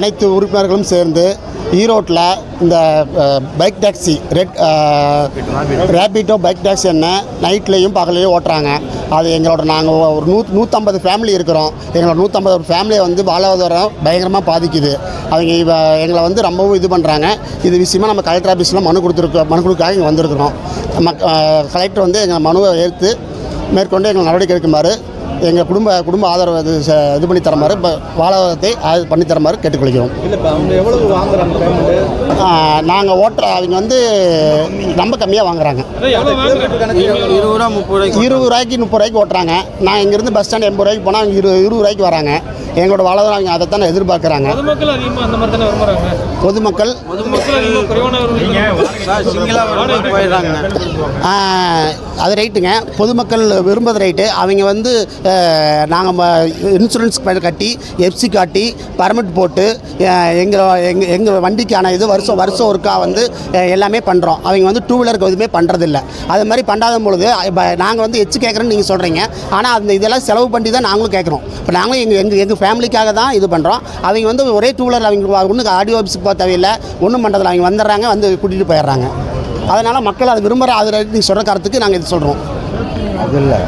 அனைத்து உறுப்பினர்களும் சேர்ந்து ஈரோட்டில் இந்த bike taxi Rapido bike taxi என்ன நைட்லேயும் பகலையும் ஓட்டுறாங்க. அது எங்களோட நாங்கள் ஒரு 150 ஃபேமிலி இருக்கிறோம். எங்களோட 150 ஃபேமிலியை வந்து வாழ்வாதாரம் பயங்கரமாக பாதிக்குது. அவங்க எங்களை வந்து ரொம்பவும் இது பண்ணுறாங்க. இது விஷயமாக நம்ம கலெக்டர் ஆஃபீஸில் மனு கொடுக்காக இங்கே வந்திருக்கிறோம். கலெக்டர் வந்து எங்கள் மனுவை ஏற்று மேற்கொண்டு எங்களை நடவடிக்கை எடுக்குமாறு எங்கள் குடும்ப ஆதரவு இது பண்ணி தரமாறு வாழ்வாதாரத்தை பண்ணி தரமாறு கேட்டுக்கொள்கிறோம். நாங்கள் அவங்க வந்து ரொம்ப கம்மியாக வாங்குறாங்க. 20 ரூபாய்க்கு 30 ரூபாய்க்கு ஓட்டுறாங்க. நான் இங்கேருந்து பஸ் ஸ்டாண்ட் 80 ரூபாய்க்கு போனால் அவங்க 20 ரூபாய்க்கு வராங்க. எங்களோட வாழ்வாதாரம் அவங்க அதை தானே எதிர்பார்க்குறாங்க. பொதுமக்கள் அது ரைட்டுங்க. பொதுமக்கள் விரும்புகிற ரைட்டு. அவங்க வந்து நாங்கள் இன்சூரன்ஸ் கட்டி எஃப்சி காட்டி பர்மிட் போட்டு எங்கள் வண்டிக்கான இது வருஷம் ஒருக்கா வந்து எல்லாமே பண்ணுறோம். அவங்க வந்து 2 வீலருக்கு எதுவுமே பண்ணுறதில்ல. அது மாதிரி பண்ணாத பொழுது நாங்கள் வந்து எச்சு கேட்குறேன்னு நீங்கள் சொல்கிறீங்க. ஆனால் அந்த இதெல்லாம் செலவு பண்ணி தான் நாங்களும் கேட்குறோம். இப்போ நாங்களும் எங்கள் ஃபேமிலிக்காக தான் இது பண்ணுறோம். அவங்க வந்து ஒரே 2 வீலர் அவங்க ஒன்றும் ஆடியோ ஆஃபீஸுக்கு போக தேவையில்லை, ஒன்றும் பண்ணுறதில்ல. அவங்க வந்துடுறாங்க, வந்து கூட்டிகிட்டு போயிடுறாங்க. அதனால் மக்கள் அதை விரும்புகிற அது நீங்கள் சொல்கிற கருத்துக்கு நாங்கள் இது சொல்கிறோம். அது இல்லை.